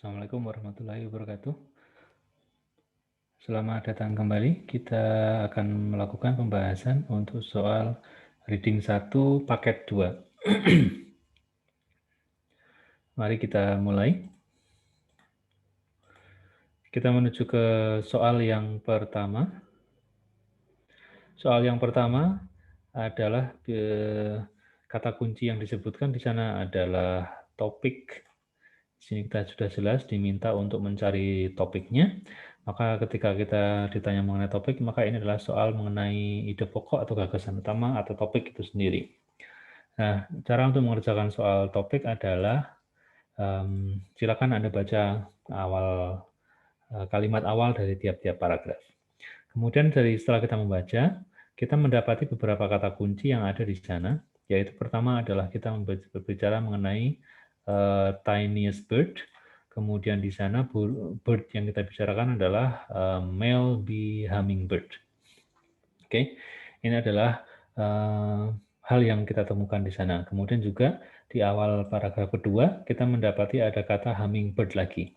Assalamualaikum warahmatullahi wabarakatuh. Selamat datang kembali. Kita akan melakukan pembahasan untuk soal reading 1 paket 2. Mari kita mulai. Kita menuju ke soal yang pertama. Soal yang pertama adalah kata kunci yang disebutkan di sana adalah topik. Di sini kita sudah jelas diminta untuk mencari topiknya. Maka ketika kita ditanya mengenai topik, maka ini adalah soal mengenai ide pokok atau gagasan utama atau topik itu sendiri. Nah, cara untuk mengerjakan soal topik adalah silakan Anda baca kalimat awal dari tiap-tiap paragraf. Kemudian setelah kita membaca, kita mendapati beberapa kata kunci yang ada di sana, yaitu pertama adalah kita berbicara mengenai tiniest bird. Kemudian di sana bird yang kita bicarakan adalah male bee hummingbird. Oke, ini adalah hal yang kita temukan di sana. Kemudian juga di awal paragraf kedua kita mendapati ada kata hummingbird lagi.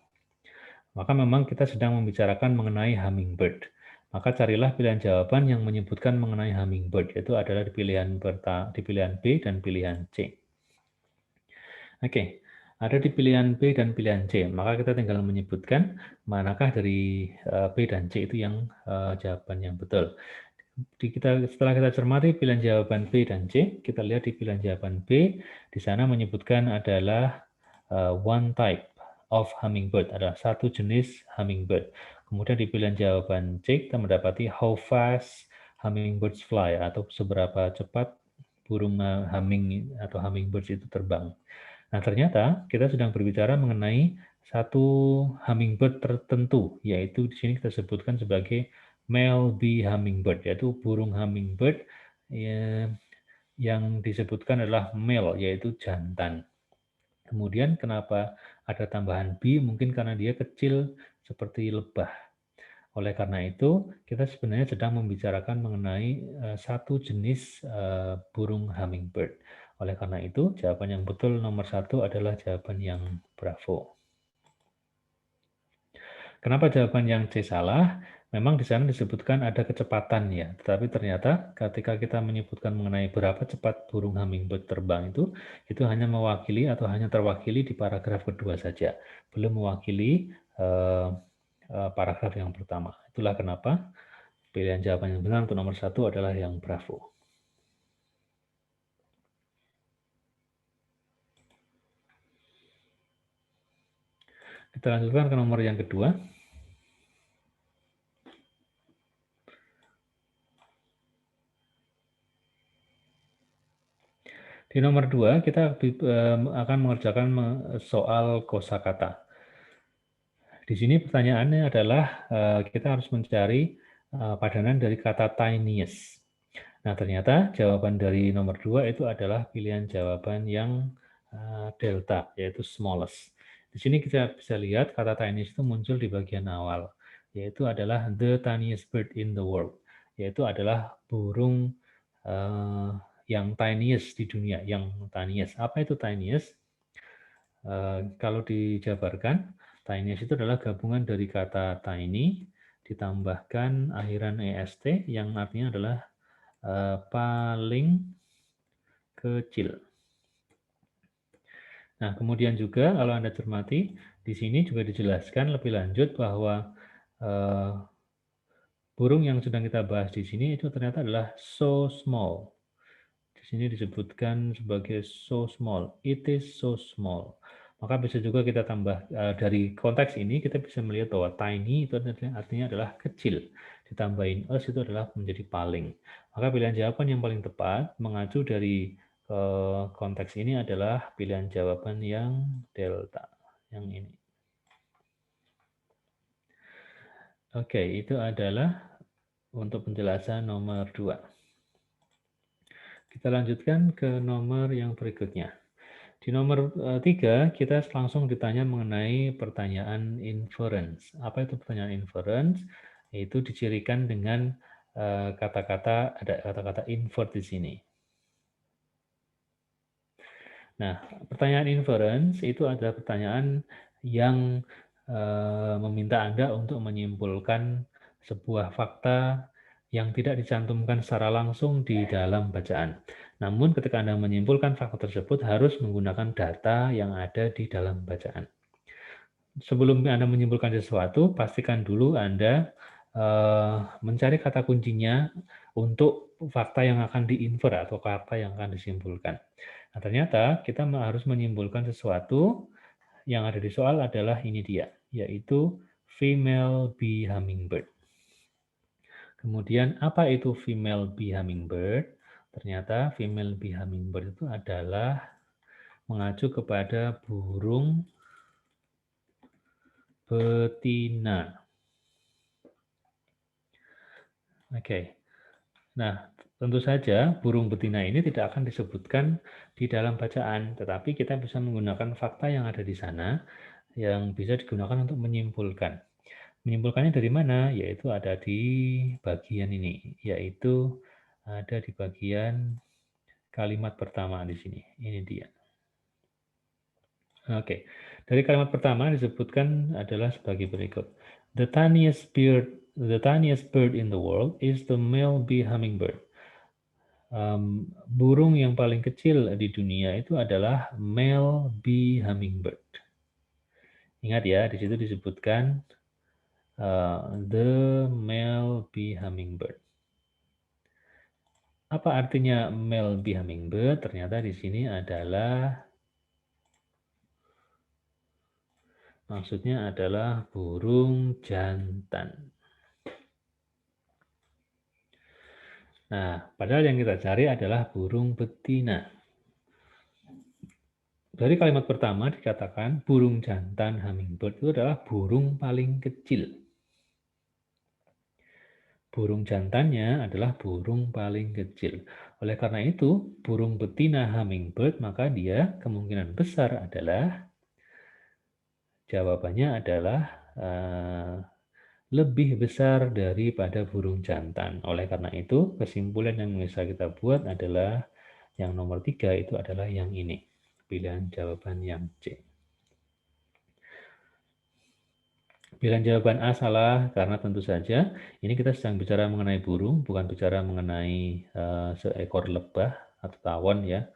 Maka memang kita sedang membicarakan mengenai hummingbird. Maka carilah pilihan jawaban yang menyebutkan mengenai hummingbird, yaitu adalah di pilihan B dan pilihan C. Oke, ada di pilihan B dan pilihan C, maka kita tinggal menyebutkan manakah dari B dan C itu yang jawaban yang betul. Setelah kita cermati pilihan jawaban B dan C, kita lihat di pilihan jawaban B, di sana menyebutkan adalah one type of hummingbird, adalah satu jenis hummingbird. Kemudian di pilihan jawaban C, kita mendapati how fast hummingbirds fly, atau seberapa cepat burung humming atau hummingbirds itu terbang. Nah, ternyata kita sedang berbicara mengenai satu hummingbird tertentu, yaitu di sini kita sebutkan sebagai male bee hummingbird, yaitu burung hummingbird yang disebutkan adalah male, yaitu jantan. Kemudian kenapa ada tambahan bee? Mungkin karena dia kecil seperti lebah. Oleh karena itu, kita sebenarnya sedang membicarakan mengenai satu jenis burung hummingbird. Oleh karena itu, jawaban yang betul nomor 1 adalah jawaban yang bravo. Kenapa jawaban yang C salah? Memang di sana disebutkan ada kecepatan ya, tetapi ternyata ketika kita menyebutkan mengenai berapa cepat burung hummingbird terbang itu hanya mewakili atau hanya terwakili di paragraf kedua saja, belum mewakili paragraf yang pertama. Itulah kenapa pilihan jawaban yang benar untuk nomor 1 adalah yang bravo. Kita lanjutkan ke nomor yang kedua. Di nomor 2, kita akan mengerjakan soal kosakata. Di sini pertanyaannya adalah kita harus mencari padanan dari kata tiniest. Nah, ternyata jawaban dari nomor 2 itu adalah pilihan jawaban yang delta, yaitu smallest. Di sini kita bisa lihat kata tiniest itu muncul di bagian awal, yaitu adalah the tiniest bird in the world, yaitu adalah burung yang tiniest di dunia, yang tiniest. Apa itu tiniest? Kalau dijabarkan, tiniest itu adalah gabungan dari kata tiny ditambahkan akhiran est yang artinya adalah paling kecil. Nah, kemudian juga kalau Anda cermati, di sini juga dijelaskan lebih lanjut bahwa burung yang sedang kita bahas di sini itu ternyata adalah so small. Di sini disebutkan sebagai so small. It is so small. Maka bisa juga kita tambah dari konteks ini kita bisa melihat bahwa tiny itu artinya adalah kecil. Ditambahin us itu adalah menjadi paling. Maka pilihan jawaban yang paling tepat mengacu dari konteks ini adalah pilihan jawaban yang delta, yang ini. Oke, itu adalah untuk penjelasan nomor 2. Kita lanjutkan ke nomor yang berikutnya. Di nomor 3, kita langsung ditanya mengenai pertanyaan inference. Apa itu pertanyaan inference? Itu dicirikan dengan ada kata-kata invert di sini. Nah, pertanyaan inference itu adalah pertanyaan yang meminta Anda untuk menyimpulkan sebuah fakta yang tidak dicantumkan secara langsung di dalam bacaan. Namun ketika Anda menyimpulkan fakta tersebut harus menggunakan data yang ada di dalam bacaan. Sebelum Anda menyimpulkan sesuatu, pastikan dulu Anda mencari kata kuncinya untuk fakta yang akan diinfer atau fakta yang akan disimpulkan. Nah, ternyata kita harus menyimpulkan sesuatu yang ada di soal adalah ini dia, yaitu female bee hummingbird. Kemudian apa itu female bee hummingbird? Ternyata female bee hummingbird itu adalah mengacu kepada burung betina. Oke. Nah, tentu saja burung betina ini tidak akan disebutkan di dalam bacaan, tetapi kita bisa menggunakan fakta yang ada di sana yang bisa digunakan untuk menyimpulkan. Menyimpulkannya dari mana? Yaitu ada di bagian ini, yaitu ada di bagian kalimat pertama di sini. Ini dia. Oke, dari kalimat pertama disebutkan adalah sebagai berikut. The tiniest bird in the world is the male bee hummingbird. Burung yang paling kecil di dunia itu adalah male bee hummingbird. Ingat ya, di situ disebutkan the male bee hummingbird. Apa artinya male bee hummingbird? Ternyata di sini adalah maksudnya adalah burung jantan. Nah, padahal yang kita cari adalah burung betina. Dari kalimat pertama dikatakan burung jantan hummingbird itu adalah burung paling kecil. Burung jantannya adalah burung paling kecil. Oleh karena itu, burung betina hummingbird maka dia kemungkinan besar adalah jawabannya adalah lebih besar daripada burung jantan. Oleh karena itu, kesimpulan yang bisa kita buat adalah yang nomor 3 itu adalah yang ini. Pilihan jawaban yang C. Pilihan jawaban A salah karena tentu saja ini kita sedang bicara mengenai burung, bukan bicara mengenai seekor lebah atau tawon ya.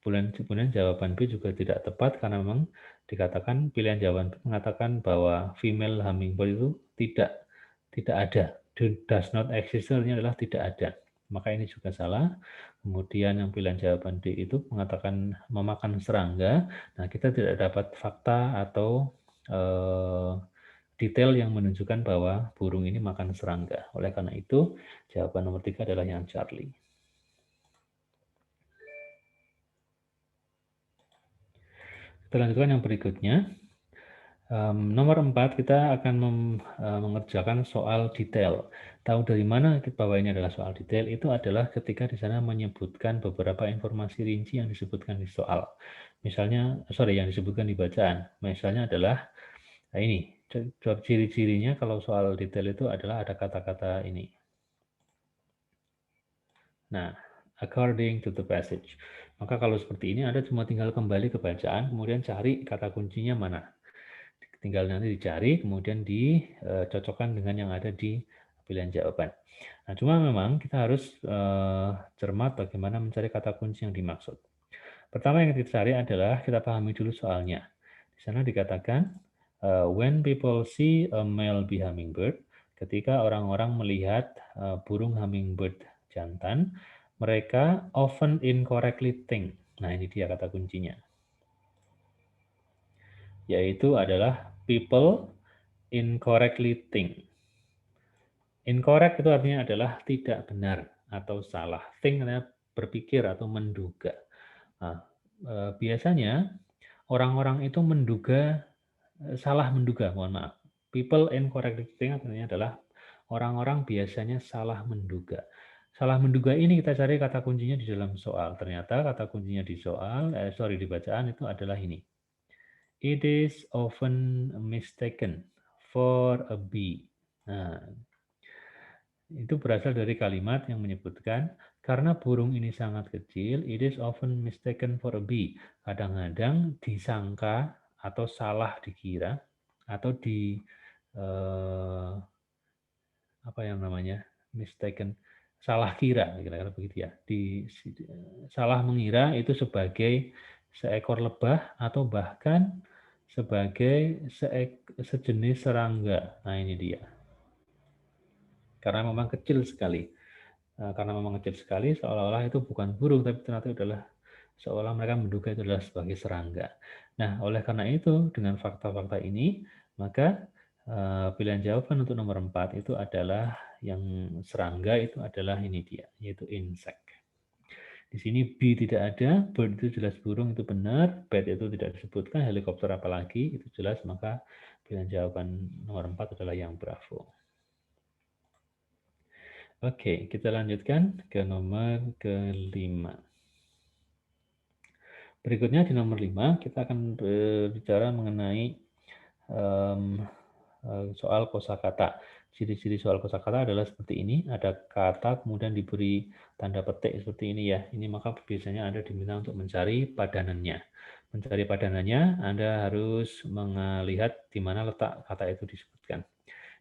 Kemudian jawaban B juga tidak tepat karena memang dikatakan pilihan jawaban B mengatakan bahwa female hummingbird itu tidak ada, does not exist artinya adalah tidak ada. Maka ini juga salah. Kemudian yang pilihan jawaban D itu mengatakan memakan serangga. Nah, kita tidak dapat fakta atau detail yang menunjukkan bahwa burung ini makan serangga. Oleh karena itu, jawaban nomor 3 adalah yang Charlie. Kita lanjutkan yang berikutnya. Nomor 4, kita akan mengerjakan soal detail. Tahu dari mana bahwa ini adalah soal detail? Itu adalah ketika di sana menyebutkan beberapa informasi rinci yang disebutkan di soal. Misalnya, yang disebutkan di bacaan. Misalnya adalah, nah ini, ciri-cirinya kalau soal detail itu adalah ada kata-kata ini. Nah, according to the passage. Maka kalau seperti ini, Anda cuma tinggal kembali ke bacaan, kemudian cari kata kuncinya mana. Tinggal nanti dicari, kemudian dicocokkan dengan yang ada di pilihan jawaban. Nah, cuma memang kita harus cermat bagaimana mencari kata kunci yang dimaksud. Pertama yang kita cari adalah kita pahami dulu soalnya. Di sana dikatakan, when people see a male bee hummingbird, ketika orang-orang melihat burung hummingbird jantan, mereka often incorrectly think. Nah, ini dia kata kuncinya. Yaitu adalah people incorrectly think. Incorrect itu artinya adalah tidak benar atau salah. Think artinya berpikir atau menduga. Nah, biasanya orang-orang itu salah menduga, mohon maaf. People incorrectly think artinya adalah orang-orang biasanya salah menduga. Salah menduga ini kita cari kata kuncinya di dalam soal. Ternyata kata kuncinya di di bacaan itu adalah ini. It is often mistaken for a bee. Nah, itu berasal dari kalimat yang menyebutkan, karena burung ini sangat kecil, it is often mistaken for a bee. Kadang-kadang disangka atau salah dikira atau apa yang namanya mistaken, salah kira kira-kira begitu ya. Salah mengira itu sebagai seekor lebah atau bahkan sebagai sejenis serangga. Nah ini dia. Karena memang kecil sekali. Karena memang kecil sekali, seolah-olah itu bukan burung, tapi ternyata adalah seolah mereka menduga itu adalah sebagai serangga. Nah, oleh karena itu, dengan fakta-fakta ini, maka pilihan jawaban untuk nomor 4 itu adalah yang serangga itu adalah ini dia, yaitu insect. Di sini B tidak ada, bird itu jelas burung, itu benar, bat itu tidak disebutkan, helikopter apalagi, itu jelas, maka pilihan jawaban nomor 4 adalah yang bravo. Oke, kita lanjutkan ke nomor ke-5. Berikutnya di nomor 5, kita akan berbicara mengenai soal kosakata. Ciri-ciri soal kosakata adalah seperti ini, ada kata kemudian diberi tanda petik seperti ini ya. Ini maka biasanya Anda diminta untuk mencari padanannya. Mencari padanannya, Anda harus melihat di mana letak kata itu disebutkan.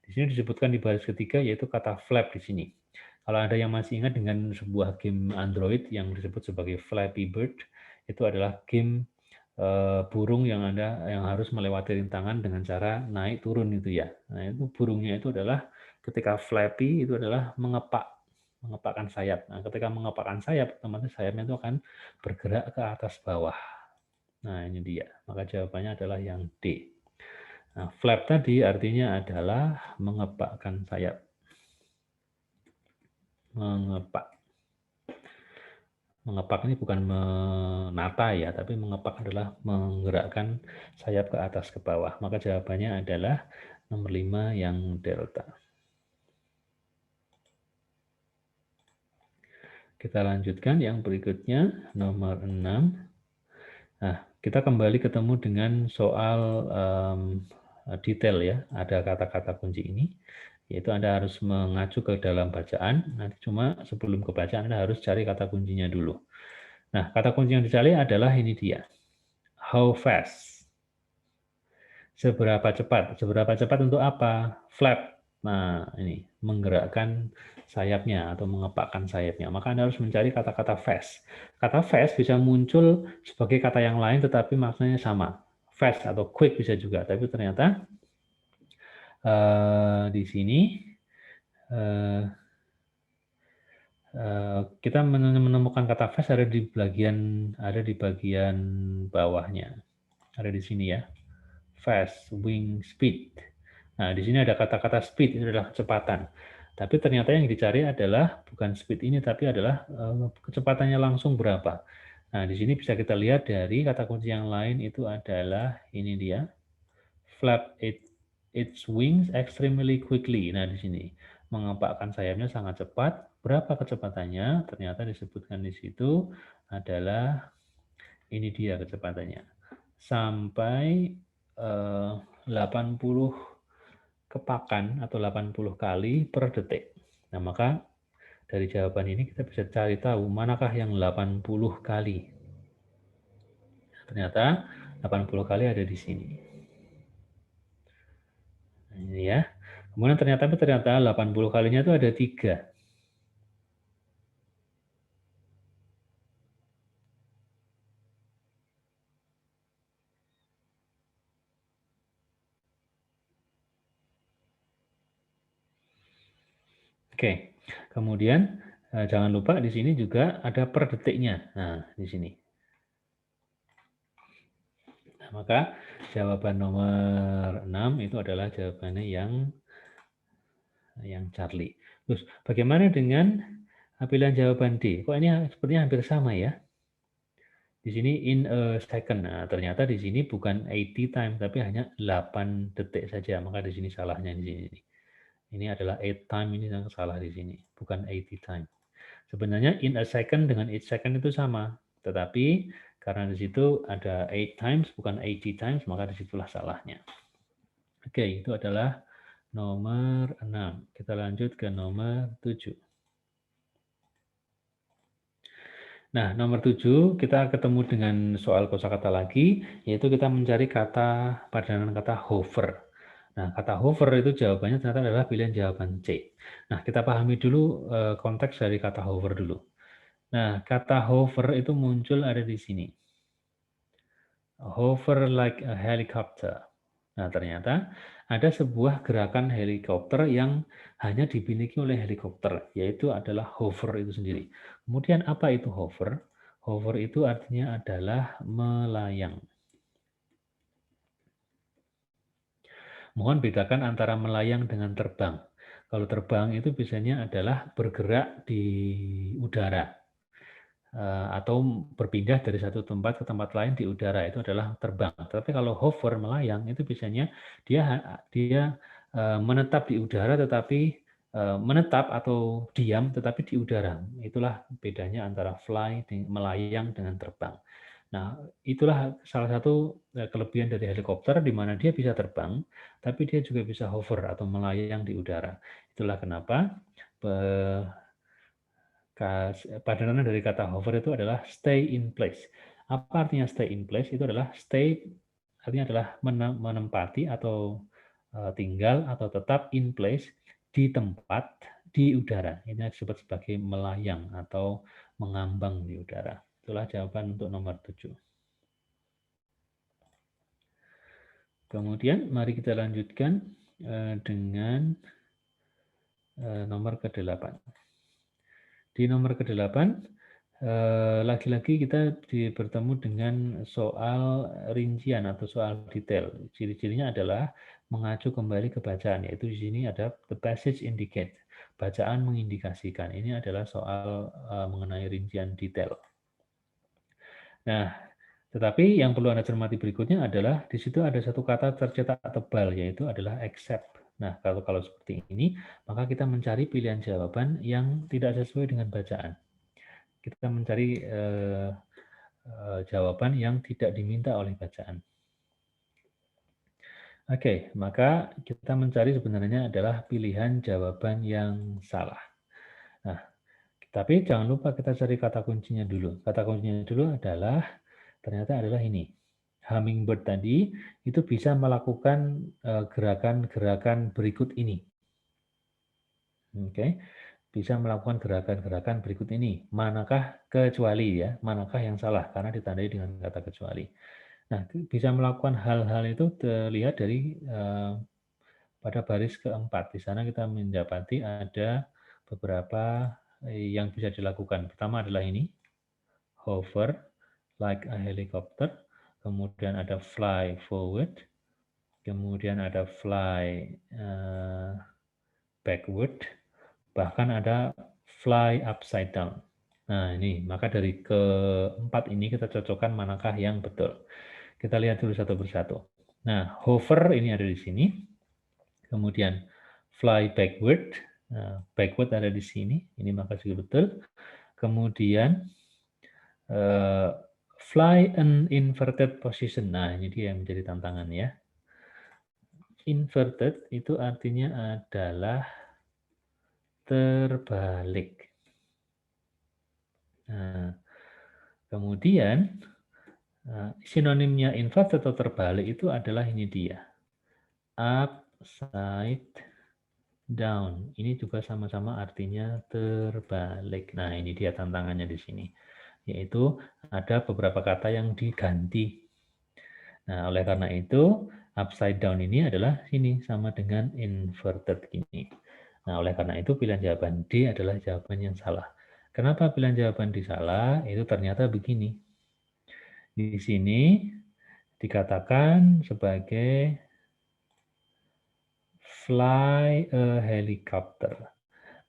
Di sini disebutkan di baris ketiga yaitu kata flap di sini. Kalau ada yang masih ingat dengan sebuah game Android yang disebut sebagai Flappy Bird, itu adalah game burung yang harus melewati rintangan dengan cara naik turun itu ya. Nah itu burungnya itu adalah ketika flappy itu adalah mengepakkan sayap. Nah ketika mengepakkan sayap, otomatis sayapnya itu akan bergerak ke atas bawah. Nah ini dia. Maka jawabannya adalah yang D. Nah, flap tadi artinya adalah mengepakkan sayap. Mengepak. Mengepak ini bukan menata ya, tapi mengepak adalah menggerakkan sayap ke atas ke bawah. Maka jawabannya adalah nomor 5 yang delta. Kita lanjutkan yang berikutnya, nomor 6. Nah, kita kembali ketemu dengan soal detail ya. Ada kata-kata kunci ini, yaitu Anda harus mengacu ke dalam bacaan. Nanti cuma sebelum ke bacaan Anda harus cari kata kuncinya dulu. Nah, kata kunci yang dicari adalah ini dia. How fast? Seberapa cepat? Seberapa cepat untuk apa? Flap. Nah, ini menggerakkan sayapnya atau mengepakkan sayapnya. Maka Anda harus mencari kata-kata fast. Kata fast bisa muncul sebagai kata yang lain tetapi maknanya sama. Fast atau quick bisa juga. Tapi ternyata di sini kita menemukan kata fast ada di bagian bawahnya. Ada di sini ya. Fast, wing, speed. Nah, di sini ada kata-kata speed, itu adalah kecepatan. Tapi ternyata yang dicari adalah bukan speed ini, tapi adalah kecepatannya langsung berapa. Nah, di sini bisa kita lihat dari kata kunci yang lain itu adalah ini dia. Flap its wings extremely quickly. Nah, di sini mengepakkan sayapnya sangat cepat. Berapa kecepatannya? Ternyata disebutkan di situ adalah ini dia kecepatannya. Sampai 80 kepakan atau 80 kali per detik. Nah, maka dari jawaban ini kita bisa cari tahu manakah yang 80 kali. Ternyata 80 kali ada di sini. Nah, ini ya. Kemudian ternyata 80 kalinya itu ada 3. Oke. Kemudian jangan lupa di sini juga ada per detiknya. Nah, di sini. Nah, maka jawaban nomor 6 itu adalah jawabannya yang Charlie. Terus bagaimana dengan pilihan jawaban D? Kok ini sepertinya hampir sama ya? Di sini in a second. Nah, ternyata di sini bukan 80 time tapi hanya 8 detik saja. Maka di sini salahnya di sini. Ini adalah 8 time, ini yang salah di sini, bukan 80 time. Sebenarnya in a second dengan 8 second itu sama, tetapi karena di situ ada 8 times bukan 80 times, maka disitulah salahnya. Oke, itu adalah nomor 6. Kita lanjut ke nomor 7. Nah, nomor 7, kita ketemu dengan soal kosakata lagi, yaitu kita mencari kata padanan kata hover. Nah, kata hover itu jawabannya ternyata adalah pilihan jawaban C. Nah, kita pahami dulu konteks dari kata hover dulu. Nah, kata hover itu muncul ada di sini. Hover like a helicopter. Nah, ternyata ada sebuah gerakan helikopter yang hanya dimiliki oleh helikopter, yaitu adalah hover itu sendiri. Kemudian apa itu hover? Hover itu artinya adalah melayang. Mohon bedakan antara melayang dengan terbang. Kalau terbang itu biasanya adalah bergerak di udara. Atau berpindah dari satu tempat ke tempat lain di udara, itu adalah terbang. Tapi kalau hover, melayang, itu biasanya dia menetap di udara tetapi menetap atau diam tetapi di udara. Itulah bedanya antara melayang dengan terbang. Nah, itulah salah satu kelebihan dari helikopter di mana dia bisa terbang, tapi dia juga bisa hover atau melayang di udara. Itulah kenapa padanan dari kata hover itu adalah stay in place. Apa artinya stay in place? Itu adalah stay artinya adalah menempati atau tinggal atau tetap in place di tempat di udara. Ini disebut sebagai melayang atau mengambang di udara. Itulah jawaban untuk nomor 7. Kemudian mari kita lanjutkan dengan nomor ke-8. Di nomor ke-8 lagi-lagi kita bertemu dengan soal rincian atau soal detail. Ciri-cirinya adalah mengacu kembali ke bacaan, yaitu di sini ada the passage indicate. Bacaan mengindikasikan. Ini adalah soal mengenai rincian detail. Nah, tetapi yang perlu Anda cermati berikutnya adalah di situ ada satu kata tercetak tebal, yaitu adalah except. Nah, kalau seperti ini, maka kita mencari pilihan jawaban yang tidak sesuai dengan bacaan. Kita mencari jawaban yang tidak diminta oleh bacaan. Oke, maka kita mencari sebenarnya adalah pilihan jawaban yang salah. Nah, tapi jangan lupa kita cari kata kuncinya dulu. Kata kuncinya dulu adalah ternyata adalah ini. Hummingbird tadi itu bisa melakukan gerakan-gerakan berikut ini. Oke, bisa melakukan gerakan-gerakan berikut ini. Manakah kecuali ya? Manakah yang salah? Karena ditandai dengan kata kecuali. Nah, bisa melakukan hal-hal itu terlihat dari pada baris keempat. Di sana kita mendapati ada beberapa yang bisa dilakukan. Pertama adalah ini, hover like a helicopter. Kemudian ada fly forward. Kemudian ada fly backward. Bahkan ada fly upside down. Nah, ini maka dari keempat ini kita cocokkan manakah yang betul. Kita lihat dulu satu persatu. Nah, hover ini ada di sini. Kemudian fly backward. Nah, backward ada di sini. Ini maka juga betul. Kemudian fly an inverted position. Nah, ini dia yang menjadi tantangan ya. Inverted itu artinya adalah terbalik. Nah, kemudian sinonimnya inverted atau terbalik itu adalah ini dia. Upside down. Ini juga sama-sama artinya terbalik. Nah, ini dia tantangannya di sini. Yaitu ada beberapa kata yang diganti. Nah, oleh karena itu, upside down ini adalah ini sama dengan inverted ini. Nah, oleh karena itu pilihan jawaban D adalah jawaban yang salah. Kenapa pilihan jawaban D salah? Itu ternyata begini. Di sini dikatakan sebagai fly a helicopter.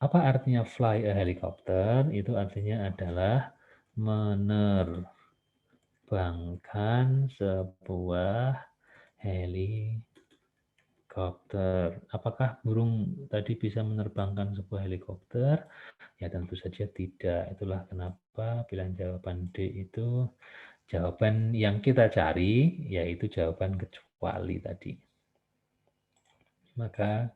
Apa artinya fly a helicopter? Itu artinya adalah menerbangkan sebuah helikopter. Apakah burung tadi bisa menerbangkan sebuah helikopter? Ya tentu saja tidak. Itulah kenapa pilihan jawaban D itu jawaban yang kita cari, yaitu jawaban kecuali tadi. Maka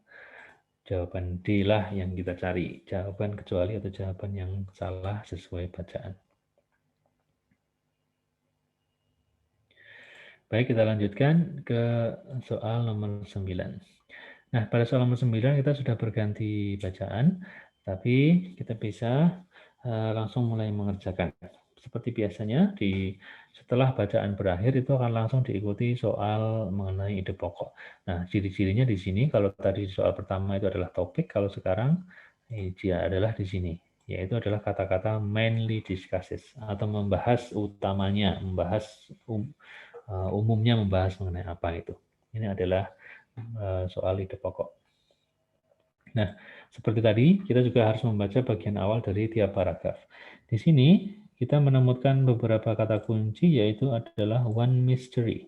jawaban D lah yang kita cari. Jawaban kecuali atau jawaban yang salah sesuai bacaan. Baik, kita lanjutkan ke soal nomor 9. Nah, pada soal nomor 9 kita sudah berganti bacaan, tapi kita bisa langsung mulai mengerjakan. Seperti biasanya, setelah bacaan berakhir itu akan langsung diikuti soal mengenai ide pokok. Nah, ciri-cirinya di sini, kalau tadi soal pertama itu adalah topik, kalau sekarang dia adalah di sini, yaitu adalah kata-kata mainly discusses, atau membahas utamanya, membahas umumnya membahas mengenai apa itu. Ini adalah soal ide pokok. Nah, seperti tadi, kita juga harus membaca bagian awal dari tiap paragraf. Di sini, kita menemukan beberapa kata kunci, yaitu adalah one mystery.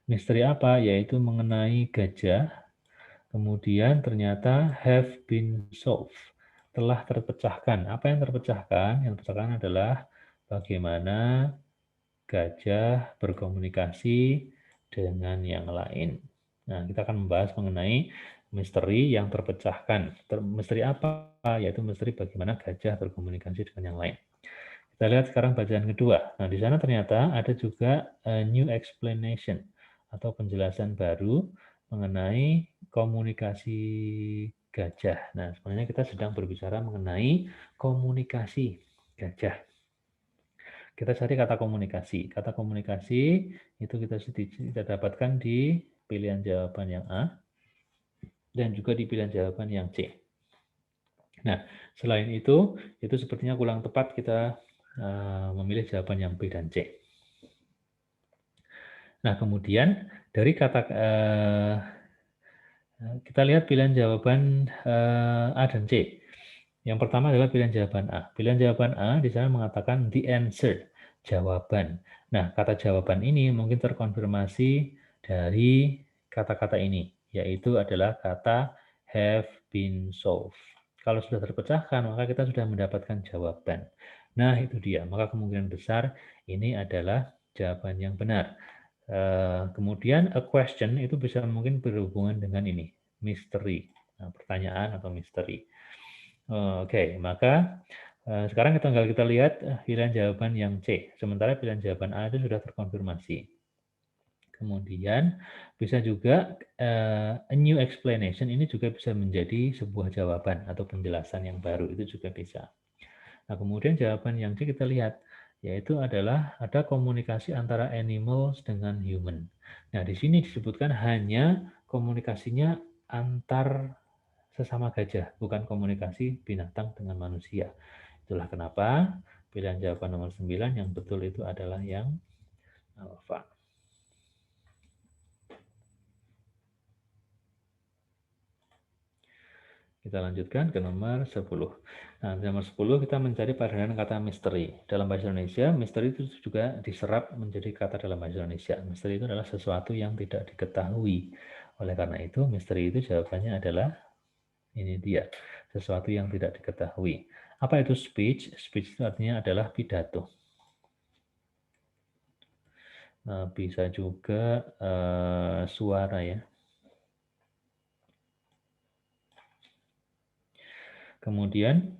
Misteri apa? Yaitu mengenai gajah, kemudian ternyata have been solved, telah terpecahkan. Apa yang terpecahkan? Yang terpecahkan adalah bagaimana gajah berkomunikasi dengan yang lain. Nah, kita akan membahas mengenai misteri yang terpecahkan. Misteri apa? Yaitu misteri bagaimana gajah berkomunikasi dengan yang lain. Kita lihat sekarang bacaan kedua. Nah, di sana ternyata ada juga a new explanation atau penjelasan baru mengenai komunikasi gajah. Nah, sebenarnya kita sedang berbicara mengenai komunikasi gajah. Kita cari kata komunikasi. Kata komunikasi itu kita dapatkan di pilihan jawaban yang A dan juga di pilihan jawaban yang C. Nah, selain itu sepertinya kurang tepat kita memilih jawaban yang B dan C. Nah, kemudian dari kata kita lihat pilihan jawaban A dan C. Yang pertama adalah pilihan jawaban A. Pilihan jawaban A di sana mengatakan the answer, jawaban. Nah, kata jawaban ini mungkin terkonfirmasi dari kata-kata ini, yaitu adalah kata have been solved. Kalau sudah terpecahkan, maka kita sudah mendapatkan jawaban. Nah, itu dia. Maka kemungkinan besar ini adalah jawaban yang benar. Kemudian a question itu bisa mungkin berhubungan dengan ini, misteri. Nah, pertanyaan atau misteri. Oke, maka sekarang kita lihat pilihan jawaban yang C. Sementara pilihan jawaban A itu sudah terkonfirmasi. Kemudian bisa juga a new explanation ini juga bisa menjadi sebuah jawaban atau penjelasan yang baru, itu juga bisa. Nah, kemudian jawaban yang C kita lihat, yaitu adalah ada komunikasi antara animals dengan human. Nah, di sini disebutkan hanya komunikasinya antar sesama gajah, bukan komunikasi binatang dengan manusia. Itulah kenapa pilihan jawaban nomor 9 yang betul itu adalah yang alfa. Kita lanjutkan ke nomor 10. Nah, nomor 10 kita mencari padanan kata misteri. Dalam bahasa Indonesia, misteri itu juga diserap menjadi kata dalam bahasa Indonesia. Misteri itu adalah sesuatu yang tidak diketahui. Oleh karena itu, misteri itu jawabannya adalah ini dia, sesuatu yang tidak diketahui. Apa itu speech? Speech itu artinya adalah pidato. Bisa juga suara ya. Kemudian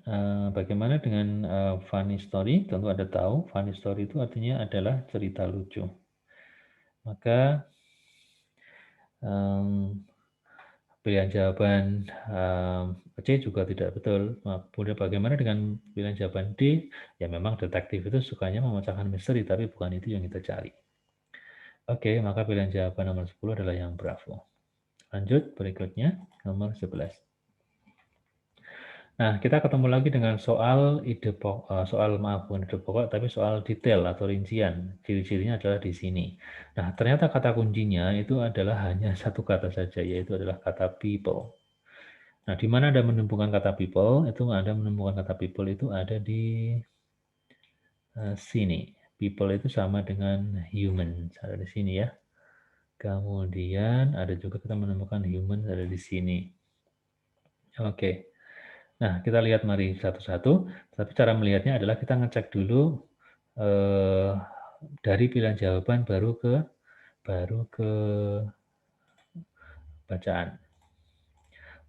bagaimana dengan funny story? Tentu Anda tahu, funny story itu artinya adalah cerita lucu. Maka pilihan jawaban C juga tidak betul. Kemudian bagaimana dengan pilihan jawaban D? Ya memang detektif itu sukanya memecahkan misteri, tapi bukan itu yang kita cari. Oke, maka pilihan jawaban nomor 10 adalah yang bravo. Lanjut berikutnya, nomor 11. Nah, kita ketemu lagi dengan soal bukan ide pokok, tapi soal detail atau rincian. Ciri-cirinya adalah di sini. Nah, ternyata kata kuncinya itu adalah hanya satu kata saja, yaitu adalah kata people. Nah, di mana Anda menemukan kata people? Itu Anda menemukan kata people itu ada di sini. People itu sama dengan human, ada di sini ya. Kemudian ada juga kita menemukan human ada di sini. Oke. Nah, kita lihat mari satu-satu. Tapi cara melihatnya adalah kita ngecek dulu dari pilihan jawaban baru ke bacaan.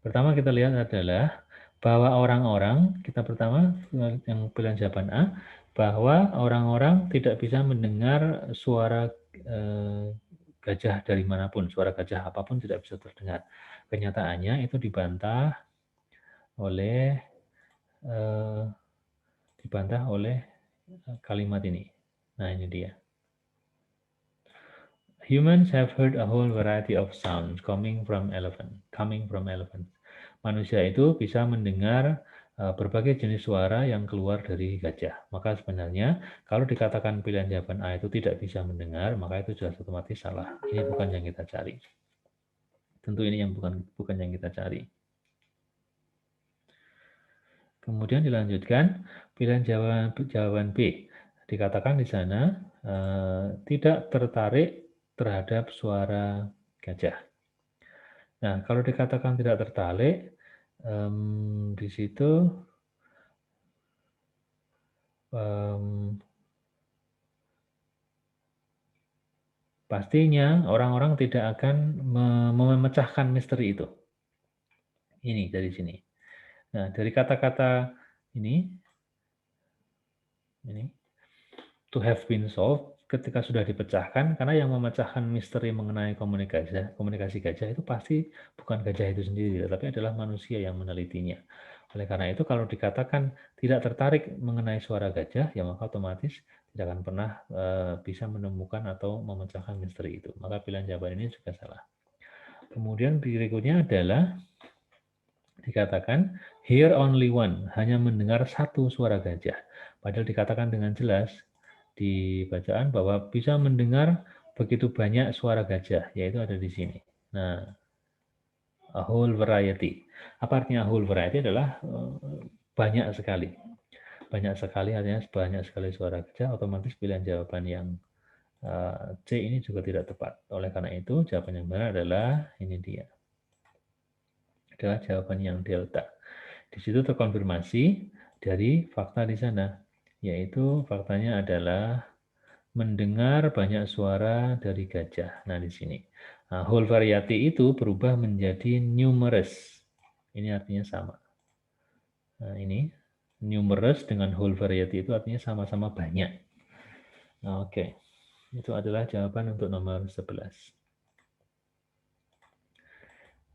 Pertama kita lihat adalah bahwa orang-orang, kita pertama yang pilihan jawaban A, bahwa orang-orang tidak bisa mendengar suara gajah dari manapun, suara gajah apapun tidak bisa terdengar. Kenyataannya itu dibantah oleh kalimat ini. Nah, ini dia. Humans have heard a whole variety of sounds coming from elephants. Manusia itu bisa mendengar berbagai jenis suara yang keluar dari gajah. Maka sebenarnya kalau dikatakan pilihan jawaban A itu tidak bisa mendengar, maka itu sudah otomatis salah. Ini bukan yang kita cari. Tentu ini yang bukan yang kita cari. Kemudian dilanjutkan pilihan jawaban B. Dikatakan di sana tidak tertarik terhadap suara gajah. Nah, kalau dikatakan tidak tertarik, di situ pastinya orang-orang tidak akan memecahkan misteri itu. Ini dari sini. Nah, dari kata-kata ini, to have been solved, ketika sudah dipecahkan, karena yang memecahkan misteri mengenai komunikasi gajah itu pasti bukan gajah itu sendiri, tapi adalah manusia yang menelitinya. Oleh karena itu, kalau dikatakan tidak tertarik mengenai suara gajah, ya maka otomatis tidak akan pernah bisa menemukan atau memecahkan misteri itu. Maka pilihan jawaban ini juga salah. Kemudian berikutnya adalah dikatakan hear only one, hanya mendengar satu suara gajah. Padahal dikatakan dengan jelas di bacaan bahwa bisa mendengar begitu banyak suara gajah, yaitu ada di sini. Nah, a whole variety. Apa artinya whole variety? Adalah banyak sekali. Banyak sekali artinya banyak sekali suara gajah, otomatis pilihan jawaban yang C ini juga tidak tepat. Oleh karena itu, jawaban yang benar adalah ini dia. Adalah jawaban yang delta. Di situ terkonfirmasi dari fakta di sana, yaitu faktanya adalah mendengar banyak suara dari gajah. Nah, di sini. Nah, whole variety itu berubah menjadi numerous. Ini artinya sama. Nah, ini numerous dengan whole variety itu artinya sama-sama banyak. Nah, oke. Itu adalah jawaban untuk nomor 11.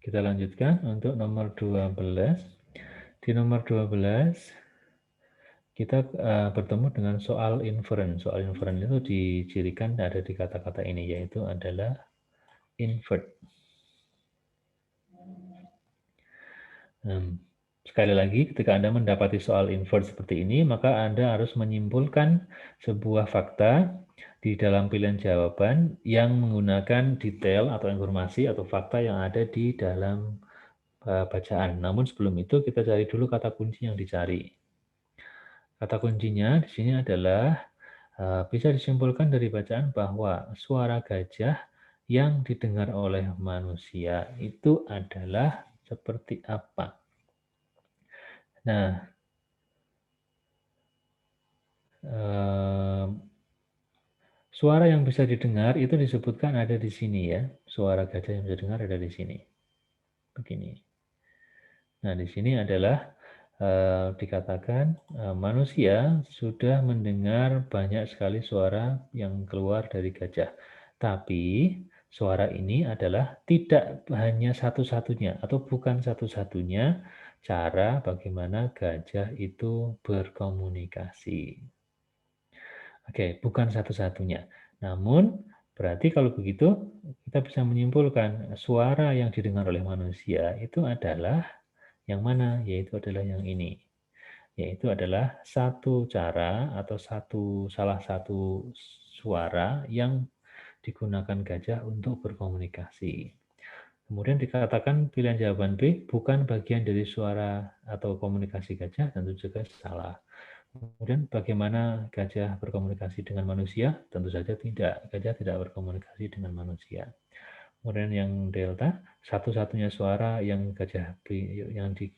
Kita lanjutkan untuk nomor 12. Di nomor 12, kita bertemu dengan soal inference. Soal inference itu dicirikan ada di kata-kata ini, yaitu adalah invert. Sekali lagi, ketika Anda mendapati soal invert seperti ini, maka Anda harus menyimpulkan sebuah fakta di dalam pilihan jawaban yang menggunakan detail atau informasi atau fakta yang ada di dalam bacaan. Namun sebelum itu kita cari dulu kata kunci yang dicari. Kata kuncinya di sini adalah bisa disimpulkan dari bacaan bahwa suara gajah yang didengar oleh manusia itu adalah seperti apa. Nah, suara yang bisa didengar itu disebutkan ada di sini ya. Suara gajah yang bisa didengar ada di sini. Begini. Nah, di sini adalah dikatakan manusia sudah mendengar banyak sekali suara yang keluar dari gajah. Tapi suara ini adalah tidak hanya satu-satunya atau bukan satu-satunya cara bagaimana gajah itu berkomunikasi. Oke, bukan satu-satunya. Namun berarti kalau begitu kita bisa menyimpulkan suara yang didengar oleh manusia itu adalah yang mana? Yaitu adalah yang ini. Yaitu adalah satu cara atau salah satu suara yang digunakan gajah untuk berkomunikasi. Kemudian dikatakan pilihan jawaban B bukan bagian dari suara atau komunikasi gajah, tentu juga salah. Kemudian bagaimana gajah berkomunikasi dengan manusia? Tentu saja tidak. Gajah tidak berkomunikasi dengan manusia. Kemudian yang delta, satu-satunya suara yang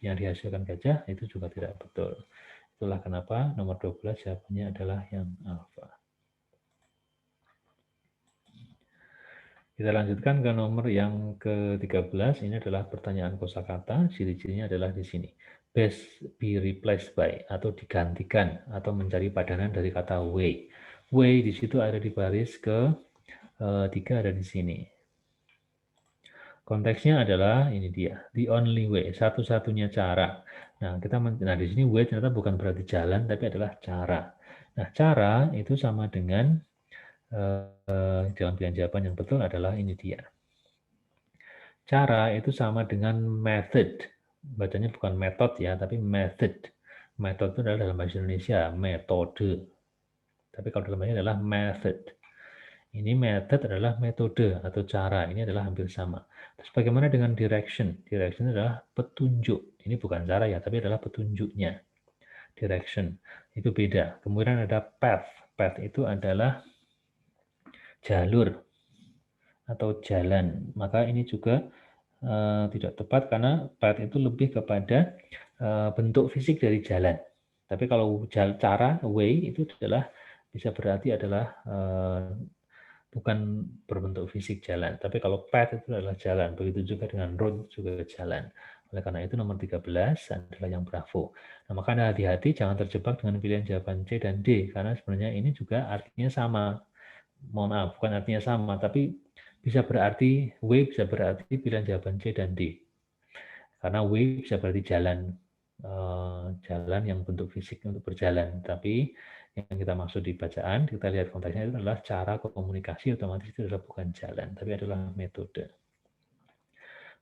dihasilkan gajah itu juga tidak betul. Itulah kenapa nomor 12 jawabannya adalah yang alfa. Kita lanjutkan ke nomor yang ke-13. Ini adalah pertanyaan kosakata. Ciri-cirinya adalah di sini. Best be replaced by atau digantikan atau mencari padanan dari kata way. Way di situ ada di baris ke 3 ada di sini. Konteksnya adalah ini dia, the only way, satu-satunya cara. Nah, di sini way ternyata bukan berarti jalan, tapi adalah cara. Nah, cara itu sama dengan dalam pilihan jawaban yang betul adalah ini dia. Cara itu sama dengan method. Bacanya bukan method ya, tapi method. Method itu adalah dalam bahasa Indonesia, metode. Tapi kalau dalam bahasa adalah method. Ini method adalah metode atau cara. Ini adalah hampir sama. Terus bagaimana dengan direction? Direction adalah petunjuk. Ini bukan cara ya, tapi adalah petunjuknya. Direction. Itu beda. Kemudian ada path. Path itu adalah jalur atau jalan. Maka ini juga tidak tepat karena path itu lebih kepada bentuk fisik dari jalan. Tapi kalau cara, way, itu adalah bisa berarti adalah bukan berbentuk fisik jalan, tapi kalau path itu adalah jalan, begitu juga dengan road juga jalan. Oleh karena itu nomor 13 adalah yang bravo. Nah, maka Anda hati-hati jangan terjebak dengan pilihan jawaban C dan D, karena sebenarnya ini juga artinya sama. Mohon maaf, bukan artinya sama, tapi bisa berarti W bisa berarti pilihan jawaban C dan D. Karena W bisa berarti jalan, jalan yang bentuk fisik untuk berjalan, tapi yang kita maksud di bacaan, kita lihat konteksnya itu adalah cara komunikasi, otomatis itu adalah bukan jalan, tapi adalah metode.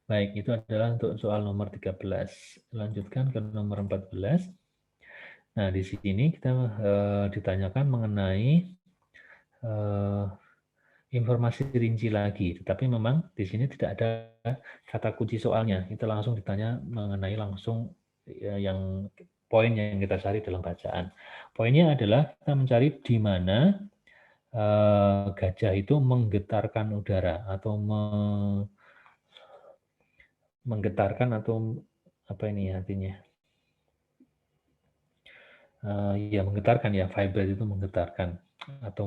Baik, itu adalah untuk soal nomor 13. Lanjutkan ke nomor 14. Nah, di sini kita ditanyakan mengenai informasi rinci lagi, tetapi memang di sini tidak ada kata kunci soalnya. Kita langsung ditanya mengenai langsung yang poin yang kita cari dalam bacaan. Poinnya adalah kita mencari di mana gajah itu menggetarkan udara atau menggetarkan atau apa ini artinya? Ya menggetarkan ya, vibrate itu menggetarkan atau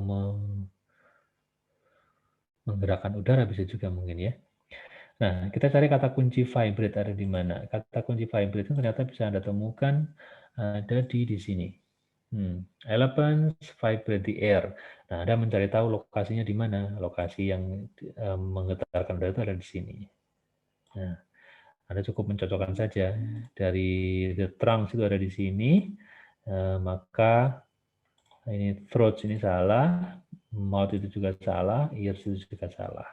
menggerakkan udara bisa juga mungkin ya. Nah, kita cari kata kunci vibrate ada di mana. Kata kunci vibrate itu ternyata bisa Anda temukan ada di sini. Elephants vibrate the air. Nah, Anda mencari tahu lokasinya di mana. Lokasi yang menggetarkan udara itu ada di sini. Nah, Anda cukup mencocokkan saja. Dari the trunks itu ada di sini, maka ini throat ini salah, mouth itu juga salah, ears itu juga salah.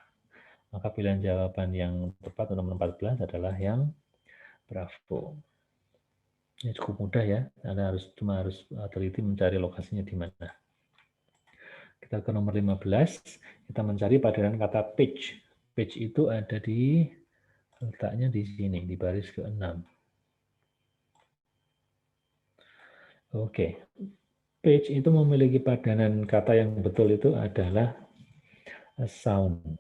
Maka pilihan jawaban yang tepat untuk nomor 14 adalah yang bravo. Ini cukup mudah ya, Anda cuma harus teliti mencari lokasinya di mana. Kita ke nomor 15, kita mencari padanan kata pitch. Pitch itu ada di, letaknya di sini, di baris ke-6. Oke, pitch itu memiliki padanan kata yang betul itu adalah sound.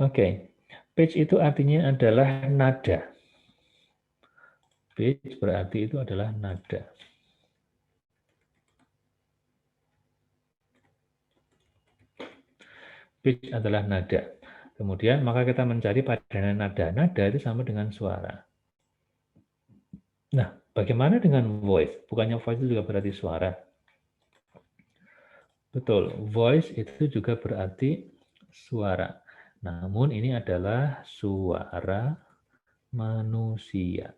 Oke, pitch itu artinya adalah nada. Pitch berarti itu adalah nada. Pitch adalah nada. Kemudian maka kita mencari padanan nada. Nada itu sama dengan suara. Nah, bagaimana dengan voice? Bukannya voice itu juga berarti suara? Betul, voice itu juga berarti suara. Namun ini adalah suara manusia.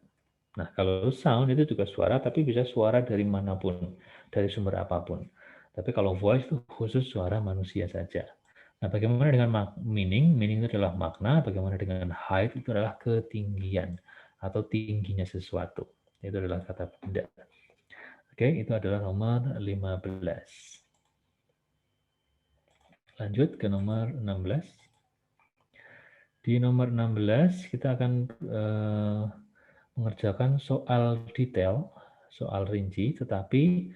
Nah, kalau sound itu juga suara, tapi bisa suara dari manapun, dari sumber apapun. Tapi kalau voice itu khusus suara manusia saja. Nah, bagaimana dengan meaning? Meaning itu adalah makna. Bagaimana dengan height? Itu adalah ketinggian atau tingginya sesuatu. Itu adalah kata benda. Oke, itu adalah nomor 15. Lanjut ke nomor 16. Di nomor 16 kita akan mengerjakan soal detail, soal rinci, tetapi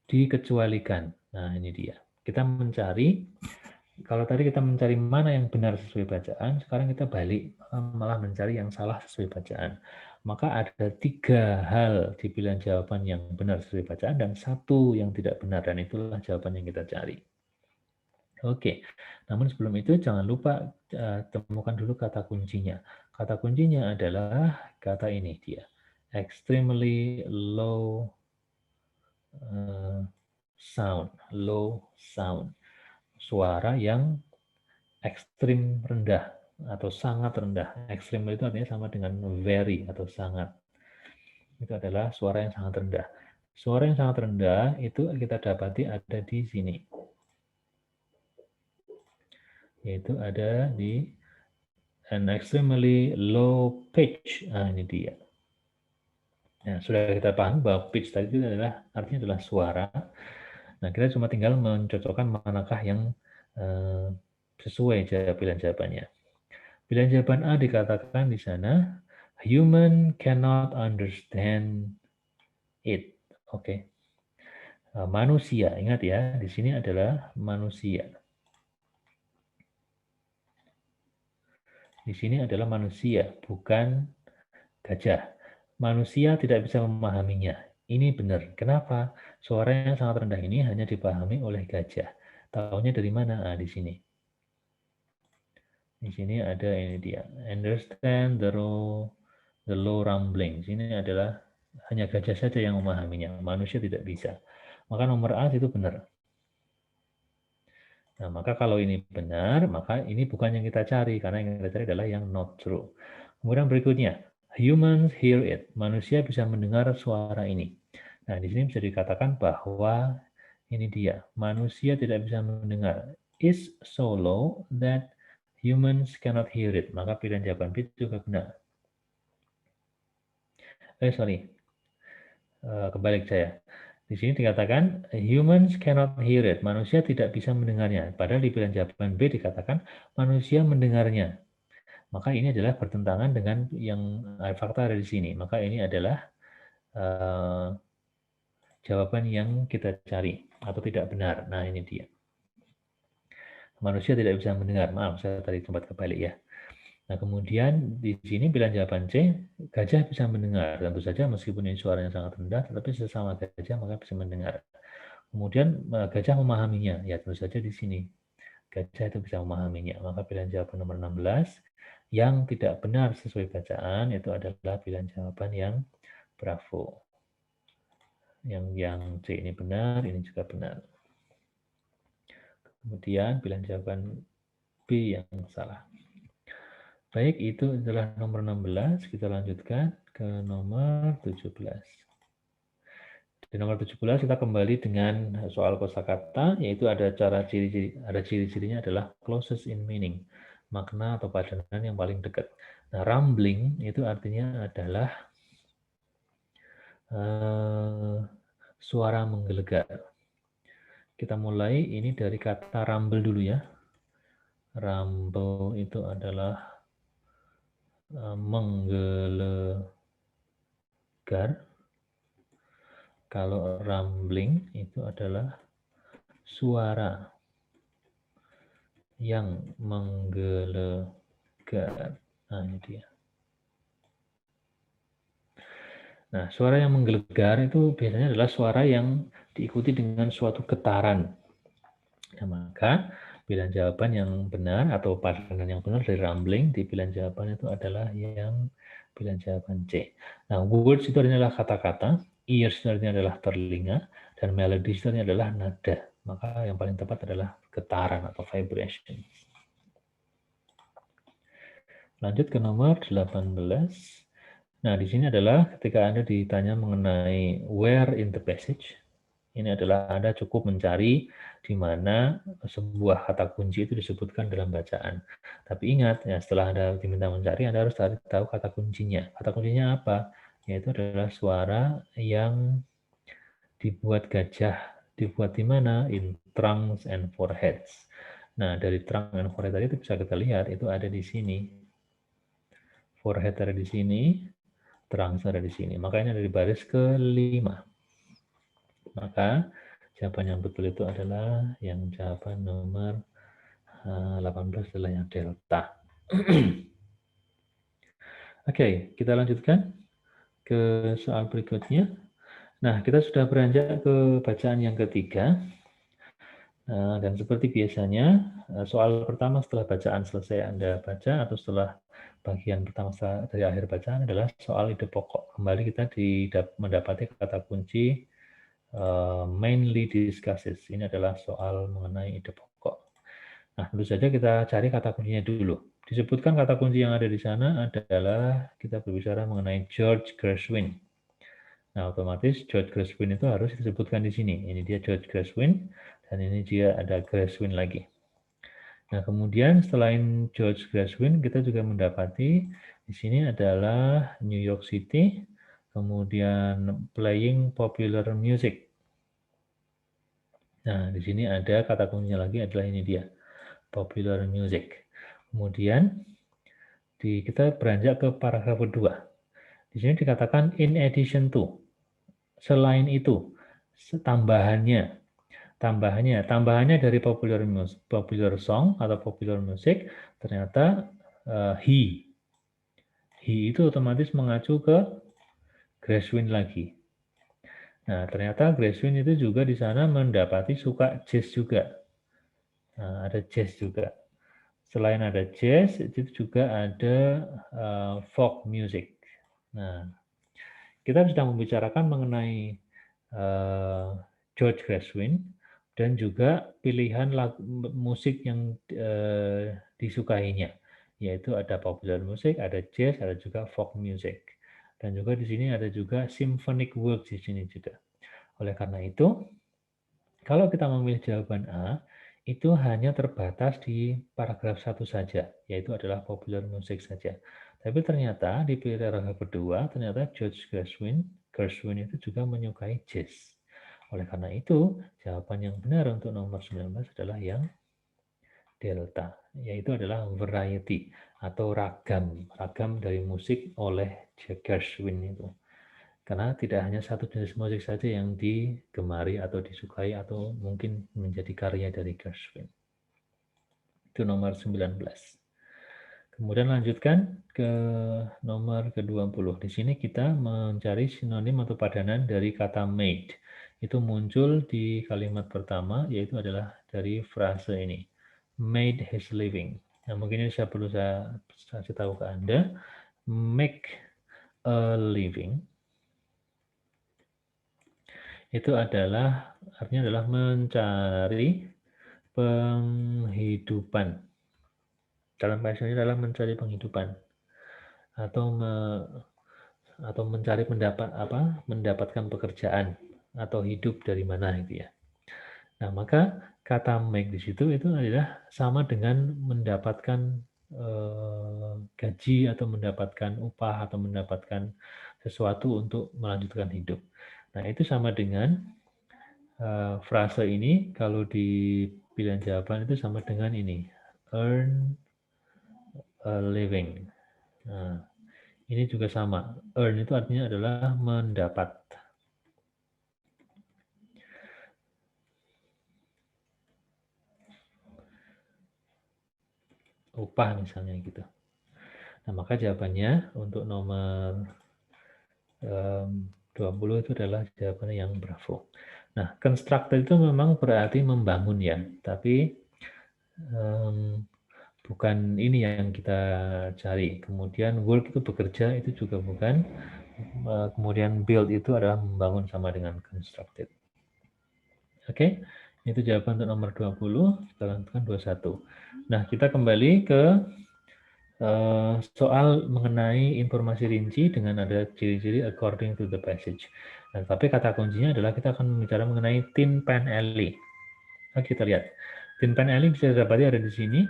dikecualikan. Nah, ini dia. Kita mencari, kalau tadi kita mencari mana yang benar sesuai bacaan, sekarang kita balik, malah mencari yang salah sesuai bacaan. Maka ada 3 hal di pilihan jawaban yang benar sesuai bacaan dan 1 yang tidak benar, dan itulah jawaban yang kita cari. Oke, namun sebelum itu jangan lupa temukan dulu kata kuncinya. Kata kuncinya adalah kata ini dia. Extremely low sound. Low sound. Suara yang ekstrim rendah atau sangat rendah. Ekstrim itu artinya sama dengan very atau sangat. Itu adalah suara yang sangat rendah. Suara yang sangat rendah itu kita dapati ada di sini. Yaitu ada di an extremely low pitch. Nah, ini dia. Nah, sudah kita paham bahwa pitch tadi itu adalah artinya adalah suara. Nah, kita cuma tinggal mencocokkan manakah yang sesuai pilihan jawabannya. Pilihan jawaban A dikatakan di sana, human cannot understand it. Oke. Manusia, ingat ya, di sini adalah manusia. Di sini adalah manusia, bukan gajah. Manusia tidak bisa memahaminya. Ini benar. Kenapa? Suara yang sangat rendah ini hanya dipahami oleh gajah. Tahunya dari mana? Nah, di sini. Di sini ada ini dia. Understand the low rumbling. Sini adalah hanya gajah saja yang memahaminya. Manusia tidak bisa. Maka nomor A itu benar. Nah, maka kalau ini benar, maka ini bukan yang kita cari, karena yang kita cari adalah yang not true. Kemudian berikutnya, humans hear it. Manusia bisa mendengar suara ini. Nah, di sini bisa dikatakan bahwa ini dia, manusia tidak bisa mendengar. Is so low that humans cannot hear it. Maka pilihan jawaban B juga benar. Kebalik saya. Di sini dikatakan humans cannot hear it. Manusia tidak bisa mendengarnya. Padahal di pilihan jawaban B dikatakan manusia mendengarnya. Maka ini adalah bertentangan dengan yang fakta ada di sini. Maka ini adalah jawaban yang kita cari atau tidak benar. Nah, ini dia. Manusia tidak bisa mendengar. Maaf, saya tadi sempat kebalik ya. Nah, kemudian di sini pilihan jawaban C, gajah bisa mendengar. Tentu saja meskipun ini suaranya sangat rendah, tetapi sesama gajah maka bisa mendengar. Kemudian gajah memahaminya. Ya, tentu saja di sini. Gajah itu bisa memahaminya. Maka pilihan jawaban nomor 16 yang tidak benar sesuai bacaan itu adalah pilihan jawaban yang bravo. Yang C ini benar, ini juga benar. Kemudian pilihan jawaban B yang salah. Baik, itu adalah nomor 16. Kita lanjutkan ke nomor 17. Di nomor 17 kita kembali dengan soal kosakata, yaitu ada ciri-cirinya adalah closest in meaning, makna atau padanan yang paling dekat. Nah, rumbling itu artinya adalah suara menggelegar. Kita mulai ini dari kata rumble dulu ya. Rumble itu adalah menggelegar. Kalau rumbling itu adalah suara yang menggelegar. Nah, ini dia. Nah, suara yang menggelegar itu biasanya adalah suara yang diikuti dengan suatu getaran. Nah, maka pilihan jawaban yang benar atau padanan yang benar dari rumbling di pilihan jawaban itu adalah yang pilihan jawaban C. Nah, words itu adalah kata-kata, ears itu adalah telinga, dan melody itu adalah nada. Maka yang paling tepat adalah getaran atau vibration. Lanjut ke nomor 18. Nah, di sini adalah ketika Anda ditanya mengenai where in the passage, ini adalah Anda cukup mencari di mana sebuah kata kunci itu disebutkan dalam bacaan. Tapi ingat, ya setelah Anda diminta mencari, Anda harus tahu kata kuncinya. Kata kuncinya apa? Yaitu adalah suara yang dibuat gajah. Dibuat di mana? In trunks and foreheads. Nah, dari trunk and forehead tadi itu bisa kita lihat, itu ada di sini. Forehead ada di sini, trunks ada di sini. Maka ini ada di baris ke-5. Maka jawaban yang betul itu adalah yang jawaban nomor 18 adalah yang delta. Oke, kita lanjutkan ke soal berikutnya. Nah, kita sudah beranjak ke bacaan yang ketiga. Dan seperti biasanya, soal pertama setelah bacaan selesai Anda baca atau setelah bagian pertama dari akhir bacaan adalah soal ide pokok. Kembali kita mendapati kata kunci mainly discusses. Ini adalah soal mengenai ide pokok. Nah, tentu saja kita cari kata kuncinya dulu. Disebutkan kata kunci yang ada di sana adalah kita berbicara mengenai George Gershwin. Nah, otomatis George Gershwin itu harus disebutkan di sini. Ini dia George Gershwin, dan ini dia ada Gershwin lagi. Nah, kemudian selain George Gershwin, kita juga mendapati di sini adalah New York City, kemudian playing popular music. Nah, di sini ada kata kuncinya lagi adalah ini dia, popular music. Kemudian kita beranjak ke paragraf kedua. Di sini dikatakan in addition to, selain itu, tambahannya dari popular song atau popular music ternyata he itu otomatis mengacu ke Gershwin lagi. Nah, ternyata Gershwin itu juga di sana mendapati suka jazz juga. Nah, ada jazz juga. Selain ada jazz, itu juga ada folk music. Nah, kita sedang membicarakan mengenai George Gershwin dan juga pilihan musik yang disukainya, yaitu ada popular music, ada jazz, ada juga folk music. Dan juga di sini ada juga symphonic works di sini juga. Oleh karena itu, kalau kita memilih jawaban A, itu hanya terbatas di paragraf 1 saja, yaitu adalah popular music saja. Tapi ternyata di paragraf kedua, ternyata George Gershwin itu juga menyukai jazz. Oleh karena itu, jawaban yang benar untuk nomor 19 adalah yang delta, yaitu adalah variety atau ragam dari musik oleh Gershwin itu. Karena tidak hanya satu jenis musik saja yang digemari atau disukai atau mungkin menjadi karya dari Gershwin. Itu nomor 19. Kemudian lanjutkan ke nomor ke-20. Di sini kita mencari sinonim atau padanan dari kata made. Itu muncul di kalimat pertama, yaitu adalah dari frase ini. Made his living. Nah, mungkin ini saya perlu kasih tahu ke Anda. Make a living itu adalah artinya adalah mencari penghidupan. Dalam bahasa ini adalah mencari penghidupan atau mencari mendapatkan pekerjaan atau hidup dari mana gitu ya. Nah, maka kata make di situ itu adalah sama dengan mendapatkan gaji atau mendapatkan upah atau mendapatkan sesuatu untuk melanjutkan hidup. Nah, itu sama dengan frase ini kalau di pilihan jawaban itu sama dengan ini, earn a living. Nah, ini juga sama. Earn itu artinya adalah mendapat. Upah misalnya gitu. Nah, maka jawabannya untuk nomor 20 itu adalah jawabannya yang bravo. Nah, constructed itu memang berarti membangun ya, tapi bukan ini yang kita cari. Kemudian work itu bekerja itu juga bukan. Kemudian build itu adalah membangun sama dengan constructed. Oke, itu jawaban untuk nomor 20, kita lanjutkan 21. Nah, kita kembali ke soal mengenai informasi rinci dengan ada ciri-ciri according to the passage. Nah, tapi kata kuncinya adalah kita akan bicara mengenai Tin Pan Alley. Nah, kita lihat. Tin Pan Alley bisa didapati ada di sini.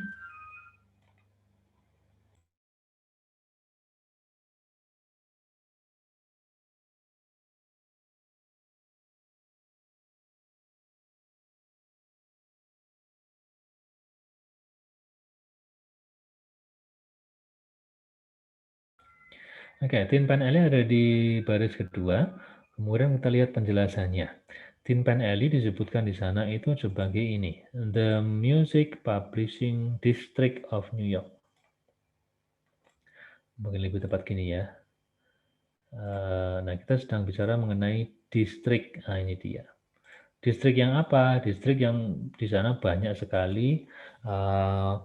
Oke, Tin Pan Alley ada di baris kedua. Kemudian kita lihat penjelasannya. Tin Pan Alley disebutkan di sana itu sebagai ini, The Music Publishing District of New York. Mungkin lebih tepat gini ya. Nah, kita sedang bicara mengenai distrik. Nah, ini dia. Distrik yang apa? Distrik yang di sana banyak sekali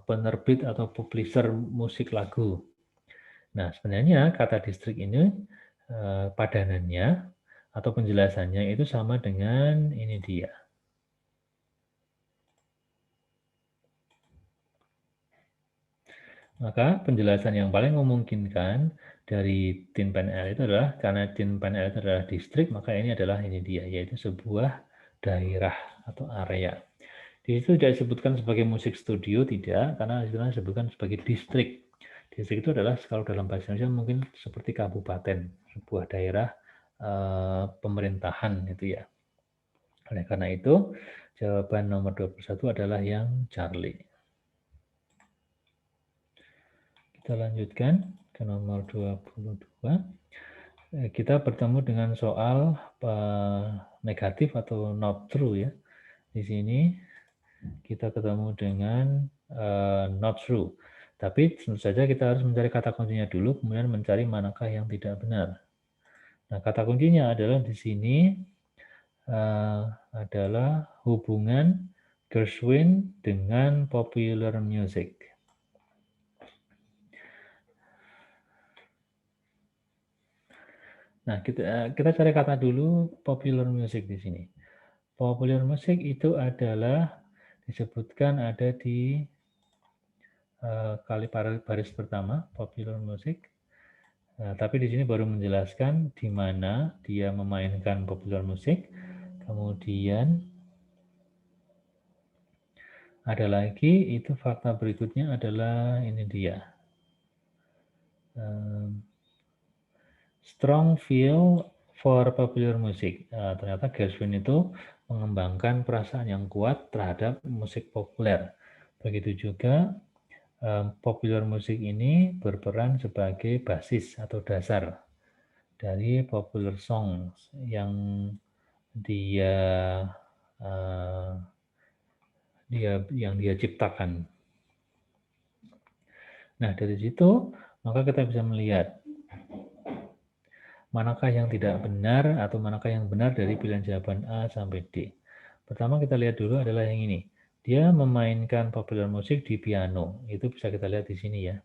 penerbit atau publisher musik lagu. Nah, sebenarnya kata distrik ini padanannya atau penjelasannya itu sama dengan ini dia. Maka penjelasan yang paling memungkinkan dari TinPenL itu adalah karena TinPenL itu adalah distrik, maka ini adalah ini dia, yaitu sebuah daerah atau area. Di situ tidak disebutkan sebagai musik studio, tidak, karena istilahnya disebutkan sebagai distrik. Distrik itu adalah kalau dalam bahasa Indonesia mungkin seperti kabupaten, sebuah daerah pemerintahan itu ya. Oleh karena itu, jawaban nomor 21 adalah yang Charlie. Kita lanjutkan ke nomor 22. Kita bertemu dengan soal negatif atau not true ya. Di sini kita ketemu dengan not true. Tapi tentu saja kita harus mencari kata kuncinya dulu, kemudian mencari manakah yang tidak benar. Nah, kata kuncinya adalah di sini adalah hubungan Gershwin dengan popular music. Nah, kita cari kata dulu popular music di sini. Popular music itu adalah disebutkan ada di kali baris pertama, popular music. Nah, tapi di sini baru menjelaskan di mana dia memainkan popular music. Kemudian ada lagi, itu fakta berikutnya adalah ini dia. Strong feel for popular music. Ternyata Gershwin itu mengembangkan perasaan yang kuat terhadap musik populer. Begitu juga popular musik ini berperan sebagai basis atau dasar dari popular songs yang dia ciptakan. Nah, dari situ maka kita bisa melihat manakah yang tidak benar atau manakah yang benar dari pilihan jawaban A sampai D. Pertama kita lihat dulu adalah yang ini. Dia memainkan popular musik di piano. Itu bisa kita lihat di sini ya.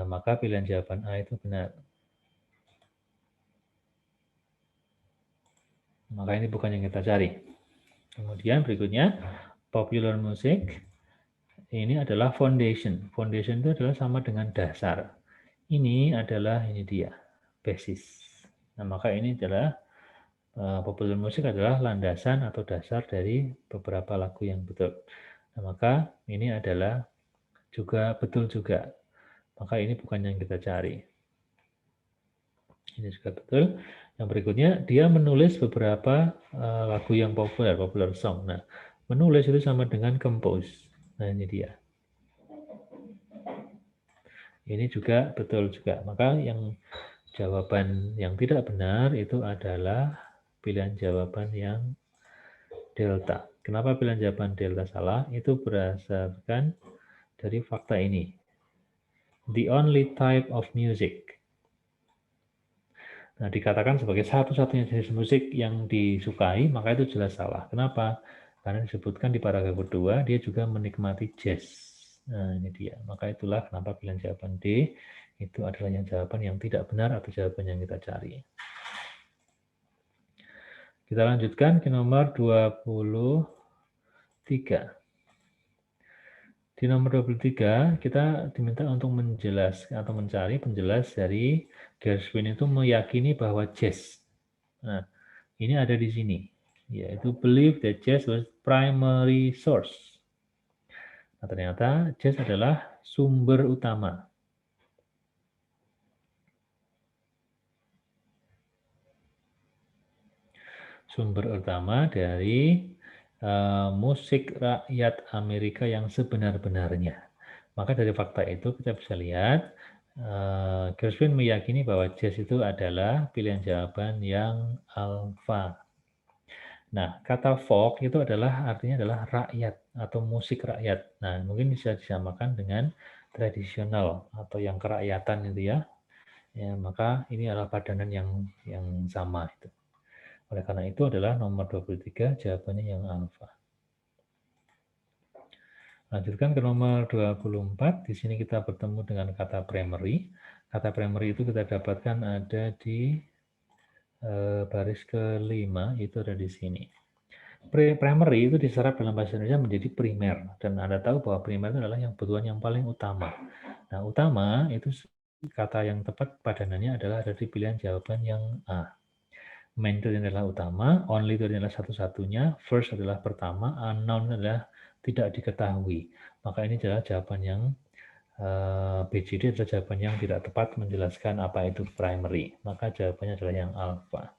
Maka pilihan jawaban A itu benar. Maka ini bukan yang kita cari. Kemudian berikutnya, popular music ini adalah foundation. Foundation itu adalah sama dengan dasar. Ini adalah ini dia, basis. Nah, maka ini adalah popular music adalah landasan atau dasar dari beberapa lagu yang betul. Nah, maka ini adalah juga betul juga. Maka ini bukan yang kita cari. Ini juga betul. Yang berikutnya, dia menulis beberapa lagu yang populer, popular song. Nah, menulis itu sama dengan compose. Nah, ini dia. Ini juga betul juga. Maka yang jawaban yang tidak benar itu adalah pilihan jawaban yang delta. Kenapa pilihan jawaban delta salah? Itu berdasarkan dari fakta ini. The only type of music. Nah, dikatakan sebagai satu-satunya jenis musik yang disukai, maka itu jelas salah. Kenapa? Karena disebutkan di paragraf kedua, dia juga menikmati jazz. Nah, ini dia. Maka itulah kenapa pilihan jawaban D itu adalah yang jawaban yang tidak benar atau jawaban yang kita cari. Kita lanjutkan ke nomor 23. Di nomor 23, kita diminta untuk menjelaskan atau mencari penjelas dari Gershwin itu meyakini bahwa jazz. Nah, ini ada di sini, yaitu believe that jazz was primary source. Nah, ternyata jazz adalah sumber utama. Sumber utama dari musik rakyat Amerika yang sebenar-benarnya. Maka dari fakta itu kita bisa lihat Gershwin meyakini bahwa jazz itu adalah pilihan jawaban yang alfa. Nah, kata folk itu artinya adalah rakyat atau musik rakyat. Nah, mungkin bisa disamakan dengan tradisional atau yang kerakyatan itu ya. Ya, maka ini adalah padanan yang sama itu. Oleh karena itu adalah nomor 23 jawabannya yang alfa. Lanjutkan ke nomor 24. Di sini kita bertemu dengan kata primary. Kata primary itu kita dapatkan ada di baris kelima, itu ada di sini. Primary itu diserap dalam bahasa Indonesia menjadi primer. Dan Anda tahu bahwa primer itu adalah yang kebutuhan yang paling utama. Nah, utama itu kata yang tepat padanannya adalah ada di pilihan jawaban yang A. Main itu adalah utama, only itu adalah satu-satunya, first adalah pertama, unknown adalah tidak diketahui. Maka ini adalah jawaban yang BCD adalah jawaban yang tidak tepat menjelaskan apa itu primary. Maka jawabannya adalah yang alpha.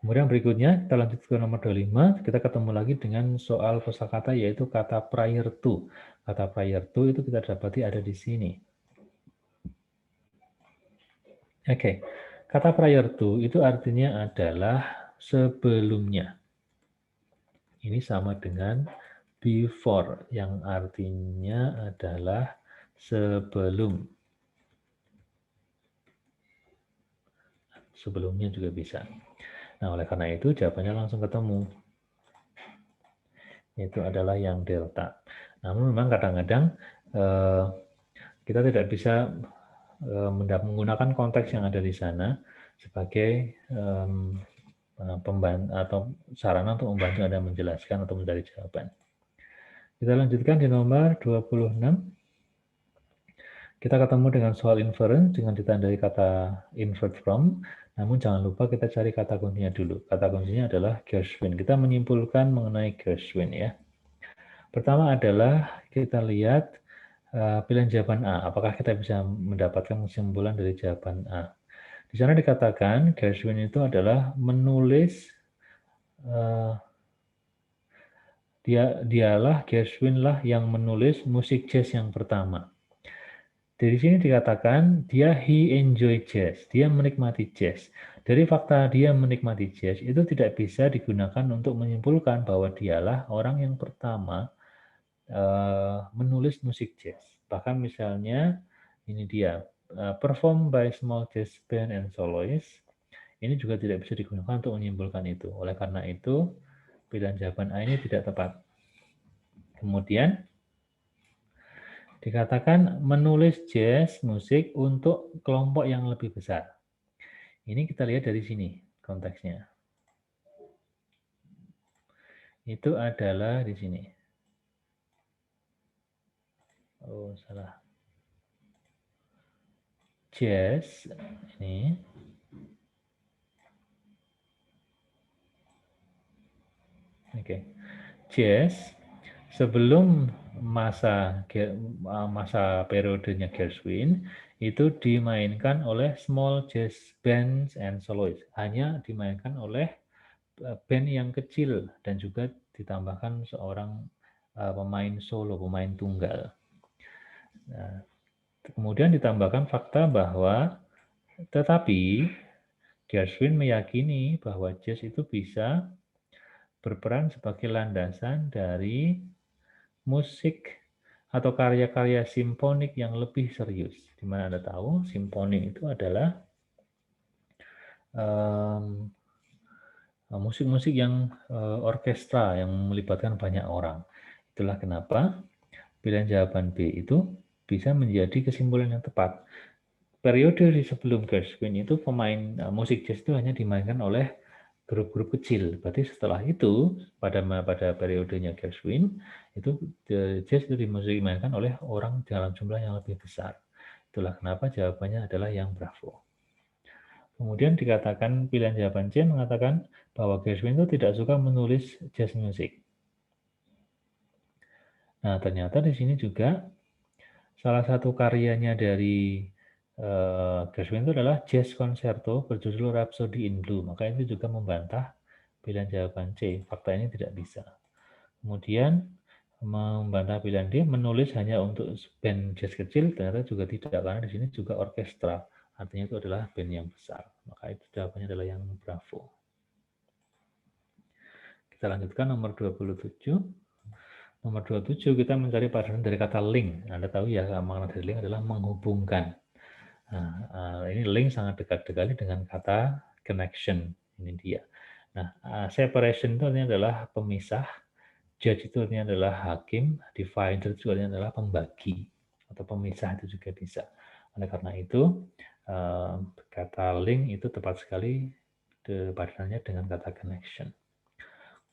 Kemudian berikutnya kita lanjut ke nomor 25, kita ketemu lagi dengan soal kosakata yaitu kata prior to. Kata prior to itu kita dapati ada di sini. Oke, kata prior to itu artinya adalah sebelumnya. Ini sama dengan before yang artinya adalah sebelum. Sebelumnya juga bisa. Nah, oleh karena itu jawabannya langsung ketemu. Itu adalah yang delta. Namun memang kadang-kadang kita tidak bisa menggunakan konteks yang ada di sana sebagai pembantu atau sarana untuk membantu Anda menjelaskan atau mencari jawaban. Kita lanjutkan di nomor 26. Kita ketemu dengan soal inference dengan ditandai kata invert from. Namun jangan lupa kita cari kata kuncinya dulu. Kata kuncinya adalah Gershwin. Kita menyimpulkan mengenai Gershwin ya. Pertama adalah kita lihat pilihan jawaban A. Apakah kita bisa mendapatkan kesimpulan dari jawaban A? Di sana dikatakan Gershwin itu adalah menulis dialah Gershwin lah yang menulis musik jazz yang pertama. Dari sini dikatakan he enjoy jazz, dia menikmati jazz. Dari fakta dia menikmati jazz itu tidak bisa digunakan untuk menyimpulkan bahwa dialah orang yang pertama menulis musik jazz. Bahkan misalnya ini dia perform by small jazz band and soloist. Ini juga tidak bisa digunakan untuk menyimpulkan itu. Oleh karena itu pilihan jawaban A ini tidak tepat. Kemudian dikatakan menulis jazz musik untuk kelompok yang lebih besar. Ini kita lihat dari sini konteksnya. Itu adalah di sini. Oh, salah. Jazz ini. Oke. Jazz sebelum masa periodenya Gershwin itu dimainkan oleh small jazz bands and soloists. Hanya dimainkan oleh band yang kecil dan juga ditambahkan seorang pemain solo, pemain tunggal. Nah, kemudian ditambahkan fakta bahwa tetapi Gershwin meyakini bahwa jazz itu bisa berperan sebagai landasan dari musik atau karya-karya simfonik yang lebih serius. Di mana Anda tahu, simfonik itu adalah musik-musik yang orkestra yang melibatkan banyak orang. Itulah kenapa pilihan jawaban B itu bisa menjadi kesimpulan yang tepat. Periode di sebelum Gershwin itu pemain musik jazz itu hanya dimainkan oleh grup-grup kecil. Berarti setelah itu pada periodenya Gershwin itu jazz itu dimainkan oleh orang dalam jumlah yang lebih besar. Itulah kenapa jawabannya adalah yang Bravo. Kemudian dikatakan pilihan jawaban C mengatakan bahwa Gershwin itu tidak suka menulis jazz music. Nah, ternyata di sini juga salah satu karyanya dari Gershwin itu adalah jazz concerto berjudul Rhapsody in Blue. Maka itu juga membantah pilihan jawaban C. Fakta ini tidak bisa. Kemudian membantah pilihan D, menulis hanya untuk band jazz kecil, ternyata juga tidak, karena di sini juga orkestra. Artinya itu adalah band yang besar. Maka itu jawabannya adalah yang Bravo. Kita lanjutkan nomor 27. Nomor 27 kita mencari padanan dari kata link. Anda tahu ya, makna dari link adalah menghubungkan. Nah, ini link sangat dekat sekali dengan kata connection. Ini dia. Nah, separation itu artinya adalah pemisah, judge itu artinya adalah hakim, divider itu artinya adalah pembagi atau pemisah itu juga bisa. Oleh karena itu, kata link itu tepat sekali padanannya dengan kata connection.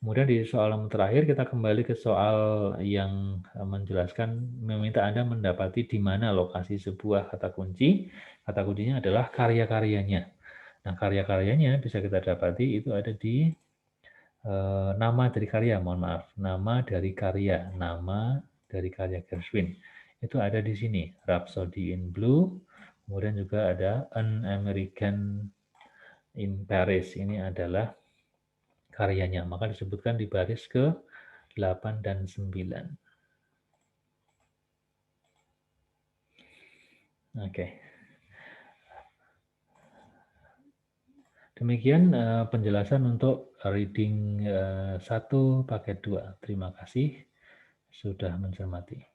Kemudian di soal terakhir kita kembali ke soal yang menjelaskan meminta Anda mendapati di mana lokasi sebuah kata kunci. Kata kuncinya adalah karya-karyanya. Nah, karya-karyanya bisa kita dapati itu ada di nama dari karya, mohon maaf. Nama dari karya Gershwin. Itu ada di sini, Rhapsody in Blue. Kemudian juga ada An American in Paris. Ini adalah karyanya, maka disebutkan di baris ke-8 dan 9. Oke. Demikian penjelasan untuk reading 1 paket 2. Terima kasih sudah mencermati.